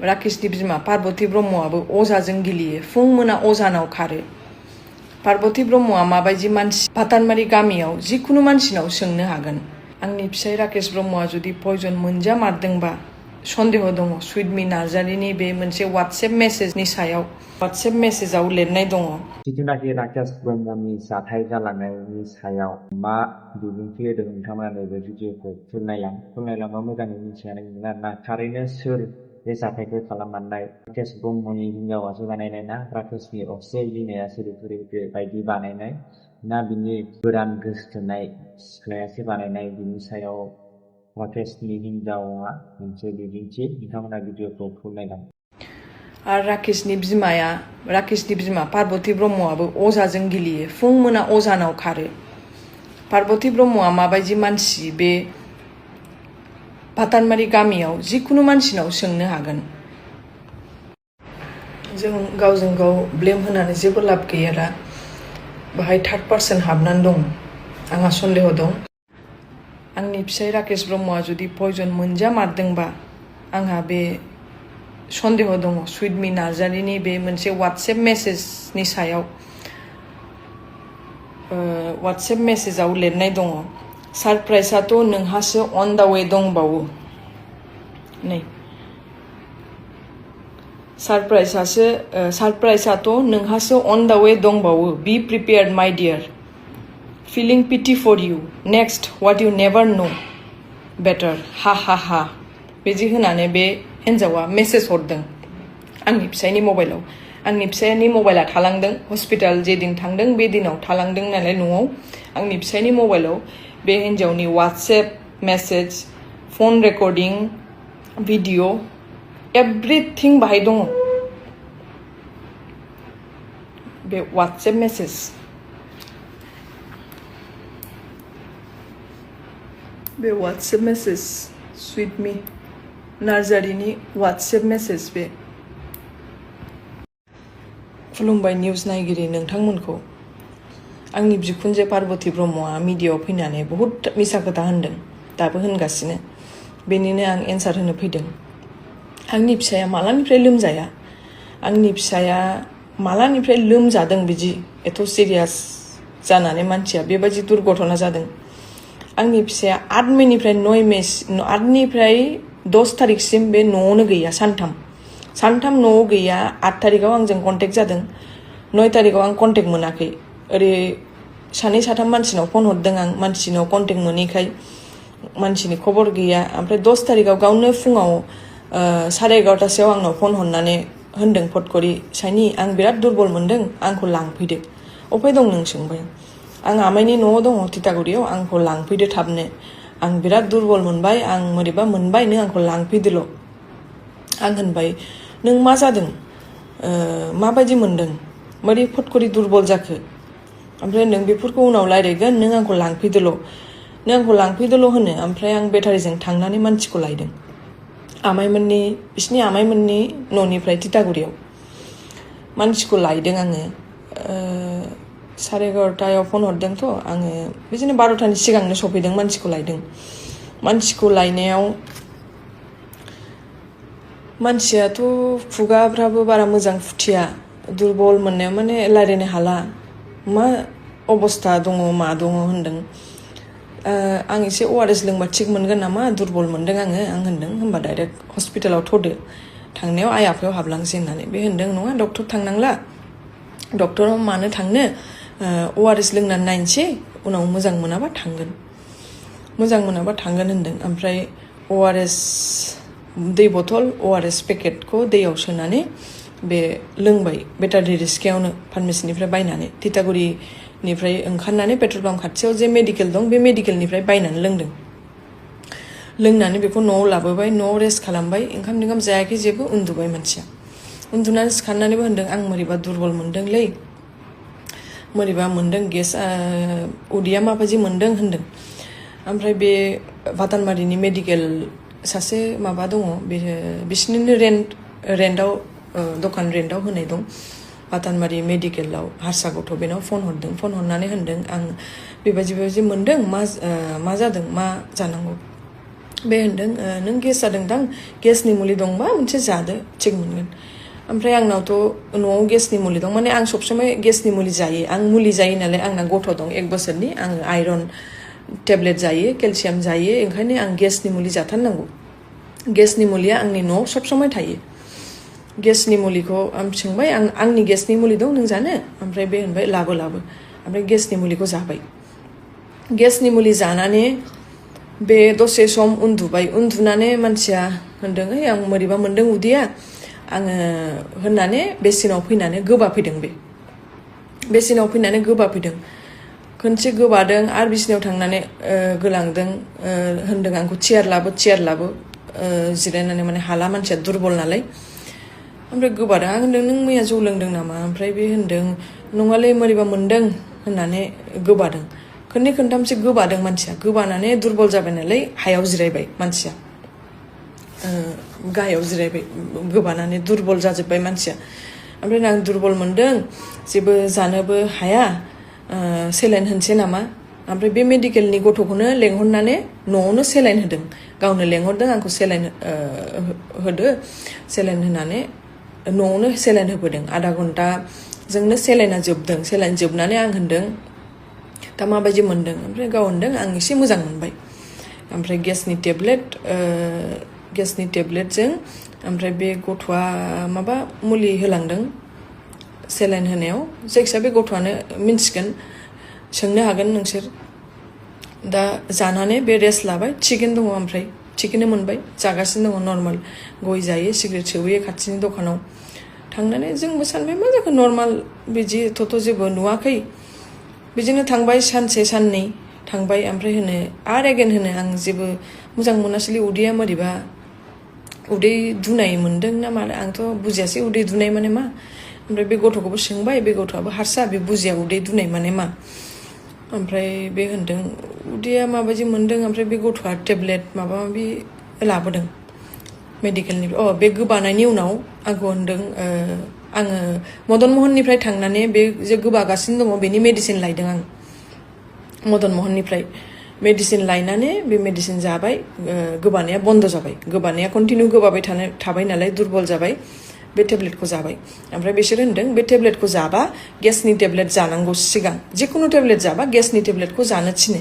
राकेशनि बिमा पार्बती ब्रह्मआबो अजाजों गेलेयो फुं मोना अजानाव खारो पार्बती ब्रह्मआ माबायदि मानसि भातानबारि गामियाव जिखुनु मानसिनाव सोंनो हागोन आंनि फिसाय राकेश ब्रह्मआ जुदि पयजन मोनजामारदोंबा सन्देह दङ सुइटमी नार्जारिनि बे मोनसे WhatsApp मेसेजनि सायाव WhatsApp मेसेजाव लिरनाय दङ जिथुनाखि राकेश ब्रह्मनि जाथाय जालांनायनि सायाव मा बिबुंथि होदों नोंथांमोना नैबे भिडिअखौ फोरमायलांबा मोजाङै मिथिनानै मोनो आरोना थारैनो सोर बे जाथायखौ खालामनाय राकेश ब्रह्मनि हिनजावासो बानायनाय ना राकेशनि असे बिमाया सोरजिगिरि बायदि बानायनाय ना बिनि गोदान गोसोथोनाय सिख्लायासो बानायनाय बिनि सायाव राकेशनि हिनजावा मोनसे बिदिन्थि नोंथांमोना भिडिअखौ फोरमायलां आरो राकेशनि बिमा पार्बती ब्रह्मआबो अजाजों गेलेयो फुं मोना अजानाव खारो पार्बती ब्रह्मआ माबायदि मानसि बे भातानबारि गामियाव जिखुनु मानसिनाव सोंनो हागोन जों गावजों गाव ब्लेम होनानै जेबो लाब गैया दा बाहाय थार्ड पार्सन हाबनानै दं आंहा सन्देह दं आंनि फिसाय राकेश ब्रह्मआ जुदि पयजन मोनजामारदोंबा आंहा बे सन्देह दङ सुइटमी नार्जारिनि बे मोनसे WhatsApp मेसेजनि सायाव WhatsApp मेसेजाव लिरनाय दङ सारप्राइजआथ' नोंहासो अन दा वे दंबावो नै सारप्राइजआथ' नोंहासो अन दा वे दंबावो बी प्रिपेयार्ड माय dear feeling pity for you next what you never know better ha ha ha बिदि होनानै बे हिनजावा मेसेज हरदों आंनि फिसायनि मबाइलाव आंनि फिसायनि मबाइला थालांदों हस्पिटाल जे दिन थांदों बे दिनाव थालांदों नालाय न'आव आंनि फिसायनि मबाइलाव बे हिनजावनि WhatsApp मेसेज फन रेकर्डिं भिडिअ एभ्रिथिं बाहाय दङ बे WhatsApp मेसेज बे WhatsApp मेसेज सुइटमी नार्जारिनि WhatsApp मेसेज बे खुलुमबाय निउज नायगिरि नोंथांमोनखौ आंनि बिखुनजो पार्बती ब्रह्मआ मिडियायाव फैनानै बहुद मिसा खोथा होनदों दाबो होनगासिनो बेनिनो आं एन्सार होनो फैदों आंनि फिसाया मालानिफ्राय लोमजाया आंनि फिसाया मालानिफ्राय लोमजादों बिदि एथ' सिरियास जानानै मानसिया बेबायदि दुर्घटना जादों आंनि फिसाया 8 मेनिफ्राय 8 निफ्राय 10 तारिखसिम बे न'आवनो गैया सानथाम न'आव गैया 8 तारिखआव आंजों कन्टेक्ट जादों 9 तारिखआव आं कन्टेक्ट मोनाखै ओरै सानै साथाम मानसिनाव फन हरदों आं मानसिनाव कन्टेक्ट मोनैखाय मानसिनि खबर गैया ओमफ्राय 10 तारिखआव गावनो फुङाव 11:30 आंनाव फन हरनानै होनदों फटकरि साइनि आं बिराद दुरबल मोनदों आंखौ लांफैदो अफाय दं नों सोंबाय आं आमाइनि न'आव दङ तितागुरियाव आंखौ लांफैदो थाबनो आं बिराद दुरबल मोनबाय आं मोरैबा मोनबाय नों आंखौ लांफैदोल' आं होनबाय नों मा जादों माबायदि मोनदों मारै फटकरि दुरबल जाखो ओमफ्राय नों बेफोरखौ उनाव रायज्लायगोन नों आंखौ लांफैदोल' होनो ओमफ्राय आं बेटारिजों थांनानै मानसिखौ लायदों बिसिनि आमाइमोननि न'निफ्राय तितागुरियाव मानसिखौ लायदों आङो 11:30 फन हरदोंथ' आङो बिदिनो 12तानि सिगांनो सफैदों मानसिखौ लायदों मानसिखौ लायनायाव मानसियाथ' खुगाफ्राबो बारा मोजां फुथिया दुरबल मोननायाव माने रायज्लायनो हाला मा अबस्था दङ मा दङ होनदों आं एसे ORS लोंबा थिग मोनगोन नामा दुरबल मोनदों आं होनदों होमबा डाइरेक्ट हस्पिटालाव थ'दो थांनायाव आइ आफायाव हाबलांसै होननानै बे होनदों नङा डक्टर थांनांला डक्टराव मानो थांनो ORS लोंनानै नायनोसै उनाव मोजां मोनाबा थांगोन होनदों ओमफ्राय ORS दै बथल ORS पेकेटखौ दैयाव सोनानै बे लोंबाय बेटारि रिस्कायावनो फार्मेसिनिफ्राय बायनानै तितागुरिनिफ्राय ओंखारनानै पेट्रल पाम्प खाथियाव जे मेडिकेल दं बे मेडिकेलनिफ्राय बायनानै लोंनानै बेखौ न'आव लाबोबाय न'आव रेस्ट खालामबाय ओंखाम जायाखै जेबो उन्दुबाय मानसिया उन्दुनानै सिखारनानैबो होनदों आं मोरैबा दुरबल मोनदोंलै मोरैबा मोनदों गेस उदैया माबायदि मोनदों होनदों ओमफ्राय बे भातानबारिनि मेडिकेल सासे माबा दङ बिसिनिनो रेन्टआव दखान रेन्टआव होनाय दं भातानबारि मेडिकेलाव हारसा गथ' बेनाव फन हरनानै होनदों आं बेबायदि मोनदों मा जादों मा जानांगौ बे होनदों नों गेस जादोंदां गेसनि मुलि दंबा मोनसे जादो थिग मोनगोन ओमफ्राय आंनावथ' न'आव गेसनि मुलि दं माने आं सबसमाय गेसनि मुलि जायो आं मुलि जायो नालाय आंना गथ' दं 1 बोसोरनि आं आयरन टेब्लेट जायो केलसियाम जायो ओंखायनो आं गेसनि मुलि जाथारनांगौ गेसनि मुलिया आंनि न'आव सबसमाय थायो गेसनि मुलिखौ आं सोंबाय आंनि गेसनि मुलि दं नों जानो ओमफ्राय बे होनबाय लाबो ओमफ्राय गेसनि मुलिखौ जाबाय गेसनि मुलि जानानै बे दसे सम उन्दुनानै मानसिया होनदों आं मोरैबा मोनदों उदैया आङो होननानै बेसिनाव फैनानै गोबाफैदों बेसिनाव फैनानै गोबाफैदों खनसे गोबादों आरो बिसिनायाव थांनानै गोलांदों होनदों आंखौ चेयार लाबो जिरायनानै माने हाला मानसिया दुरबल नालाय ओमफ्राय गोबादों आं होनदों नों मैया जौ लोंदों नामा ओमफ्राय बे होनदों नङालै मोरैबा मोनदों होननानै गोबादों खननै खनथामसो गोबादों मानसिया गोबानानै दुरबल जाबाय नालाय हायाव जिरायबाय मानसिया गाहायाव जिरायबाय गोबानानै दुरबल जाजोब्बाय मानसिया ओमफ्राय आं दुरबल मोनदों जेबो जानोबो हाया सेलाइन होनसै नामा ओमफ्राय बे मेडिकेलनि गथ'खौनो लेंहरनानै न'आवनो सेलाइन होदों गावनो लेंहरदों आंखौ सेलाइन होदो सेलाइन होनानै न'आवनो सेलाइन होबोदों आधा घन्टाजोंनो सेलाइना जोबदों सेलाइन जोबनानै आं होनदों दा माबायदि मोनदों ओमफ्राय गाव होनदों आं एसे मोजां मोनबाय ओमफ्राय गेसनि टेब्लेटजों ओमफ्राय बे गथ'आ माबा मुलि होलांदों सेलाइन होनायाव जायखिया बे गथ'आनो मिन्थिगोन सोंनो हागोन नोंसोर दा जानानै बे रेस्ट लाबाय थिगैनो दङ ओमफ्राय थिगैनो मोनबाय जागासिनो दङ नर्माल गय जायो सिगारेट सोबोयो खाथिनि दखानाव थांनानै जोंबो सानबाय मा जाखो नर्माल बिदिथ' जेबो नुवाखै बिदिनो थांबाय सानसे साननै थांबाय ओमफ्राय होनो आरो एगेन होनो आं जेबो मोजां मोनासैलै उदैया मोरैबा उदै दुनाय मोनदों ना मा आंथ' बुजियासै उदै दुनाय माने मा ओमफ्राय बे गथ'खौबो सोंबाय बे गथ'आबो हारसा बे बुजिया उदै दुनाय माने मा ओमफ्राय बे होनदों उदैया माबायदि मोनदों ओमफ्राय बे गथ'आ टेब्लेट माबा माबि लाबोदों मेडिकेलनिफ्राय बे गोबानायनि उनाव आंखौ होनदों आङो मदन महननिफ्राय थांनानै बे जे गोबागासिनो दङ बेनि मेडिसिन लायदों आं मदन महननिफ्राय मेडिसिन लायनानै बे मेडिसिन जाबाय गोबानाया बन्द जाबाय गोबानाया कन्टिनिउ गोबाबाय थाबाय नालाय दुरबल जाबाय बे टेब्लेटखौ जाबाय ओमफ्राय बिसोर होनदों बे टेब्लेटखौ जाबा गेसनि टेब्लेट जानांगौ सिगां जिखुनु टेब्लेट जाबा गेसनि टेब्लेटखौ जानो थिनो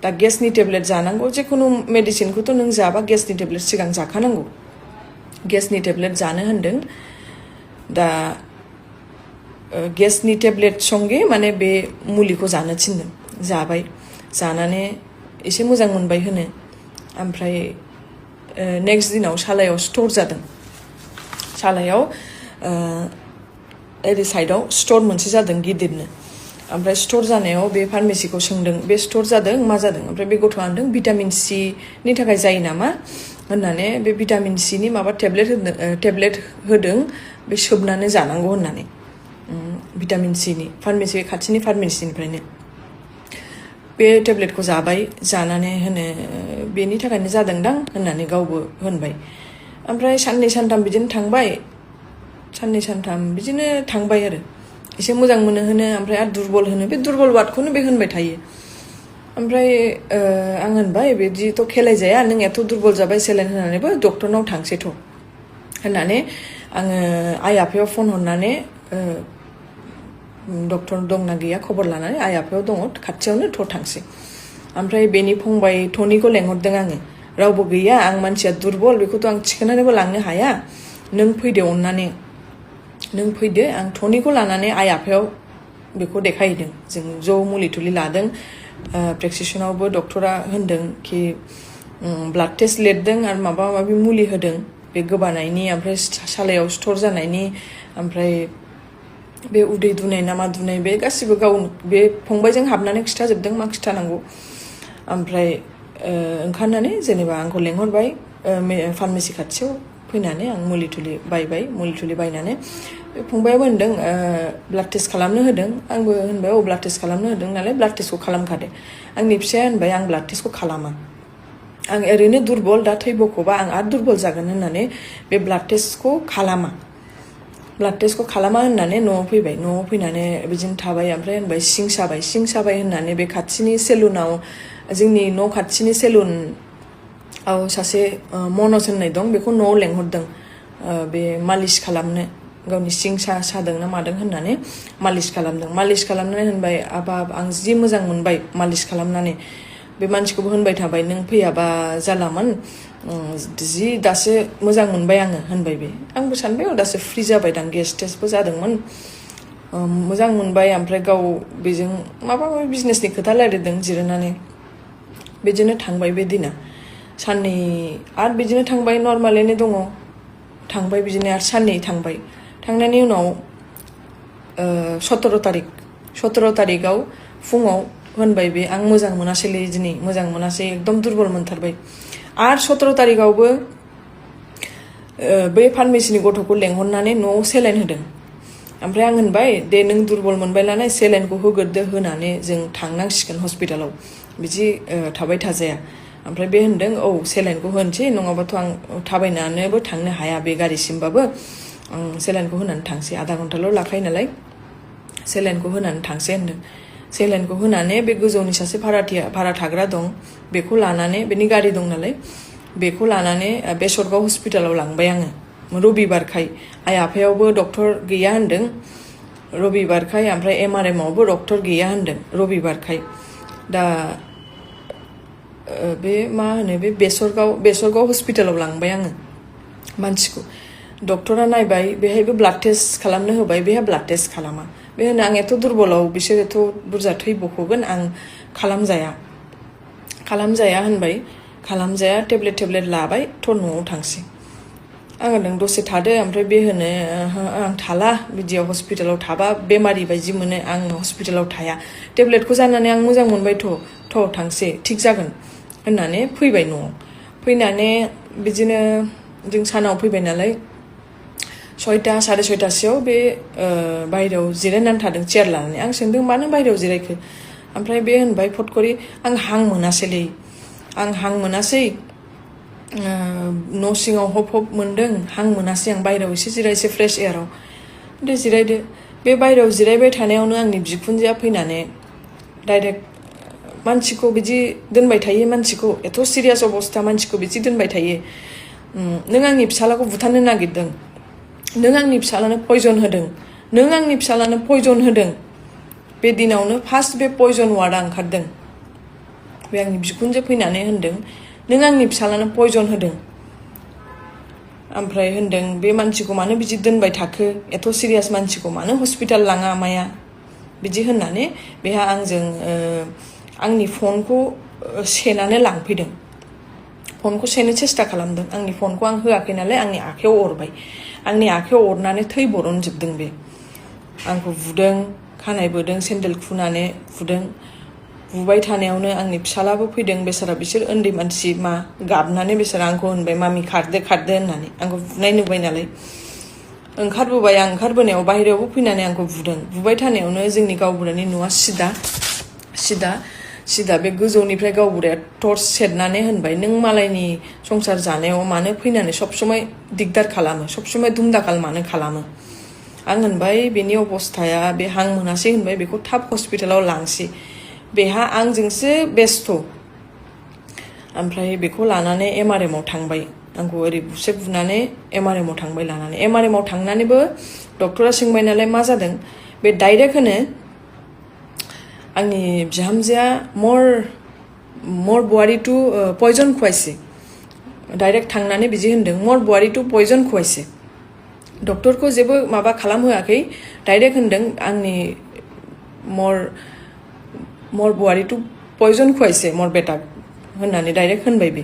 दा गेसनि टेब्लेट जानांगौ जिखुनु मेडिसिनखौथ' नों जाबा गेसनि टेब्लेट सिगां जाखानांगौ गेसनि टेब्लेट जानो होनदों दा गेसनि टेब्लेट संगे माने बे मुलिखौ जानो थिनदों जाबाय जानानै एसे मोजां मोनबाय होनो ओमफ्राय नेक्स्ट दिनाव सालायाव स्ट'र जादों सालायाव ओरै साइडआव स्ट'र मोनसे जादों गिदिरनो ओमफ्राय स्ट'र जानायाव बे फार्मेसिखौ सोंदों बे स्ट'र जादों मा जादों ओमफ्राय बे गथ'आ होनदों भिटामिन सि नि थाखाय जायो नामा होननानै बे भिटामिन सि नि माबा टेब्लेट होदों बे सोबनानै जानांगौ होननानै भिटामिन सि नि फार्मेसि खाथिनि फार्मेसिनिफ्रायनो बे टेब्लेटखौ जाबाय जानानै होनो बेनि थाखायनो जादोंदां होननानै गावबो होनबाय ओमफ्राय साननै सानथाम बिदिनो थांबाय साननै सानथाम बिदिनो थांबाय आरो एसे मोजां मोनो होनो ओमफ्राय आरो दुरबल होनो बे दुरबल वार्डखौनो बे होनबाय थायो ओमफ्राय आं होनबाय बिदिथ' खेलाय जाया नों एथ' दुरबल जाबाय सेलाइन होनानैबो डक्टरनाव थांसैथ' होननानै आङो आइ आफायाव फन हरनानै डक्टर दंना गैया खबर लानानै आइ आफायाव दङ खाथियावनो थ' थांसै ओमफ्राय बेनि फंबाय टनिखौ लेंहरदों आङो रावबो गैया आं मानसिया दुरबल बेखौथ' आं थिखोनानैबो लांनो हाया नों फैदो अननानै नों फैदो आं टनिखौ लानानै आइ आफायाव बेखौ देखायहैदों जों ज' मुलि थुलि लादों प्रेसक्रिपसनावबो डक्टरा होनदों कि ब्लाड टेस्ट लिरदों आरो माबा माबि मुलि होदों बे गोबानायनि ओमफ्राय सालायाव स्ट'र जानायनि ओमफ्राय बे उदै दुनाय ना मा दुनाय बे गासिबो गाव बे फंबायजों हाबनानै खिथाजोबदों मा खिथानांगौ ओमफ्राय ओंखारनानै जेनेबा आंखौ लेंहरबाय फार्मेसि खाथियाव फैनानै आं मुलि थुलि बायबाय मुलि थुलि बायनानै बे फंबायाबो होनदों ब्लाड टेस्ट खालामनो होदों आंबो होनबाय ब्लाड टेस्ट खालामनो होदों नालाय ब्लाड टेस्टखौ खालामखादो आंनि फिसाया होनबाय आं ब्लाड टेस्टखौ खालामा आं ओरैनो दुरबल दा थै बख'बा आं आरो दुरबल जागोन होननानै बे ब्लाड टेस्टखौ खालामा होननानै न'आव फैबाय न'आव फैनानै बिदिनो थाबाय ओमफ्राय होनबाय सिं साबाय होननानै बे खाथिनि सेलुनाव जोंनि न' खाथिनि सेलुन सासे मनज होननाय दं बेखौ न'आव लेंहरदों बे मालिस खालामनो गावनि सिं सादों ना मादों होननानै मालिस खालामनानै होनबाय आबाब आं जि मोजां मोनबाय मालिस खालामनानै बे मानसिखौबो होनबाय थाबाय नों फैयाबा जालामोन जि दासो मोजां मोनबाय आङो होनबाय बे आंबो सानबाय दासो फ्रि जाबाय दां गेस्ट टेस्टबो जादोंमोन मोजां मोनबाय ओमफ्राय गाव बेजों माबा माबि बिजनेसनि खोथा रायलायदों जिरायनानै बिदिनो थांबाय बे दिना साननै आरो बिदिनो थांबाय नर्मालैनो दङ थांबाय बिदिनो आरो साननै थांबाय थांनायनि उनाव 17 तारिखआव फुङाव होनबाय बे आं मोजां मोनासैलै दिनै मोजां मोनासै एकदम दुरबल मोनथारबाय आरो 17 तारिखआवबो बै फार्मेसिनि गथ'खौ लेंहरनानै न'आव सेलाइन होदों ओमफ्राय आं होनबाय दे नों दुरबल मोनबाय नालाय सेलाइनखौ होग्रोदो होनानै जों थांनांसिगोन हस्पिटालाव बिदि थाबाय थाजाया ओमफ्राय बे होनदों औ सेलाइनखौ होनोसै नङाबाथ' आं थाबायनानैबो थांनो हाया बे गारिसिमबाबो सेलाइनखौ होनानै थांसै आधा घन्टाल' लाखायो नालाय सेलाइनखौ होनानै थांसै होनदों सेलाइनखौ होनानै बे गोजौनि सासे भारा थाग्रा दं बेखौ लानानै बेनि गारि दं नालाय बेखौ लानानै बेसरगाव हस्पिटालाव लांबाय आङो रबिबारखाय आइ आफायावबो डक्टर गैया होनदों रबिबारखाय ओमफ्राय MRM आवबो डक्टर गैया होनदों रबिबारखाय दा बे मा होनो बे बेसरगाव हस्पिटालाव लांबाय आङो मानसिखौ डक्टरा नायबाय बेहायबो ब्लाड टेस्ट खालामनो होबाय बेहा ब्लाड टेस्ट खालामा बे होनो आं एथ' दुरबलाव बिसोर एथ' बुरजा थै बख'गोन आं खालामजाया होनबाय खालामजाया टेब्लेट लाबाय थ' न'आव थांसै आं होनदों दसे थादो ओमफ्राय बे होनो आं थाला बिदियाव हस्पिटालाव थाबा बेमारि बायदि मोनो आं हस्पिटालाव थाया टेब्लेटखौ जानानै आं मोजां मोनबाय थ' थांसै थिग जागोन होननानै फैबाय न'आव फैनानै बिदिनो जों सानाव फैबाय नालाय 6ता 6:30सोआव बे बायहेरायाव जिरायनानै थादों चेयार लानानै आं सोंदों मानो बायहेरायाव जिरायखो ओमफ्राय बे होनबाय फटकरि आं हां मोनासैलै न' सिङाव हब मोनदों हां मोनासै आं बायहेरायाव एसे जिरायसै फ्रेश एयाराव दे जिरायदो बे बायहेरायाव जिरायबाय थानायावनो आंनि बिखुनजोआ फैनानै डाइरेक्ट मानसिखौ बिदि दोनबाय थायो मानसिखौ एथ' सिरियास अबस्था मानसिखौ बिदि दोनबाय थायो नों आंनि फिसालाखौ बुथारनो नागिरदों नों आंनि फिसालानो पयजन होदों बे दिनावनो फार्स्ट बे पयजन वार्डआ ओंखारदों बे आंनि बिखुनजो फैनानै होनदों नों आंनि फिसालानो पयजन होदों ओमफ्राय होनदों बे मानसिखौ मानो बिदि दोनबाय थाखो एथ' सिरियास मानसिखौ मानो हस्पिटाल लाङा माया बिदि होननानै बेहा आंजों आंनि फनखौ सेनानै लांफैदों फनखौ सेनो सेस्था खालामदों आंनि फनखौ आं होआखै नालाय आंनि आखायाव अरबाय आंनि आखायाव अरनानै थै बरनजोबदों बे आंखौ बुदों खानाय बोदों सेन्देल खुनानै बुबाय थानायावनो आंनि फिसालाबो फैदों बेसारा बिसोर उन्दै मानसि मा गाबनानै बेसारा आंखौ होनबाय मामि खारदो होननानै आंखौ बुनाय नुबाय नालाय ओंखारबोबाय आं ओंखारबोनायाव बाहेरायावबो फैनानै आंखौ बुबाय थानायावनो जोंनि गावबुरानि न'आ सिदा बे गोजौनिफ्राय गावबुराया टर्च सेरनानै होनबाय नों मालायनि संसार जानायाव मानो फैनानै सबसमाय दिगदार खालामो सबसमाय दुमदाखाल मानो खालामो आं होनबाय बेनि अबस्थाया बे हां मोनासै होनबाय बेखौ थाब हस्पिटालाव लांसै बेहा आंजोंसो बेस्थ' ओमफ्राय बेखौ लानानै MRM आव थांबाय आंखौ ओरै बुनानै MRM आव थांबाय लानानै MRM आव थांनानैबो डक्टरा सोंबाय नालाय मा जादों बे डाइरेक्ट होनो आंनि बिहामजोआ मर बुवारी टु पयजन खुवाइसे डाइरेक्ट थांनानै बिदि होनदों मर बुवारी टु पयजन खुवाइसे डक्टरखौ जेबो माबा खालामहोआखै डाइरेक्ट होनदों आंनि मर बुवारी टु पयजन खुवाइसे मर बेटा होननानै डाइरेक्ट होनबाय बे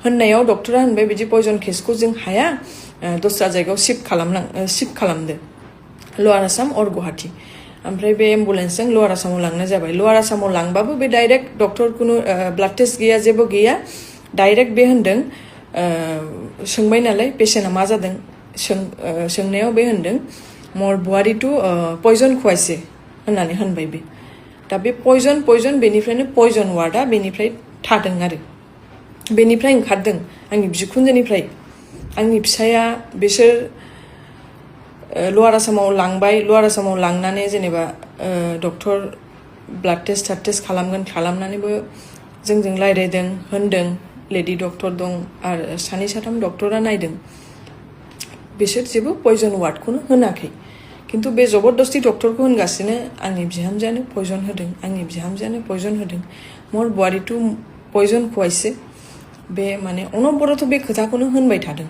होननायाव डक्टरा होनबाय बिदि पयजन केसखौ जों हाया दस्रा जायगायाव शिफ्ट खालामदो लवार आसाम और गुवाहाटी ओमफ्राय बे एम्बुलेन्सजों लवार आसामाव लांनाय जाबाय लवार आसामाव लांबाबो बे डाइरेक्ट डक्टर कुनु ब्लाड टेस्ट गैया जेबो गैया डाइरेक्ट बे होनदों सोंबाय नालाय पेसेन्टआ मा जादों सोंनायाव बे होनदों मर बुवारी टु पयजन खुवाइसे होननानै होनबाय बे दा बे पयजन बेनिफ्रायनो पयजन वार्डआ बेनिफ्राय थादों आरो बेनिफ्राय ओंखारदों आंनि बिखुनजोनिफ्राय आंनि फिसाया बिसोर लवार आसामाव लांनानै जेनेबा डक्टर ब्लाड टेस्ट खालामनानैबो जोंजों रायज्लायदों होनदों लेडि डक्टर दं आरो सानै साथाम डक्टरा नायदों बिसोर जेबो पयजन वार्डखौनो होनाखै किन्तु बे जबरदस्ती डक्टरखौ होनगासिनो आंनि बिहामजोआनो पयजन होदों आंनि बिहामजोआनो पयजन होदों मोर बुवारिटु पयजन खुवाइसे बे माने अनबरत बे खोथाखौनो होनबाय थादों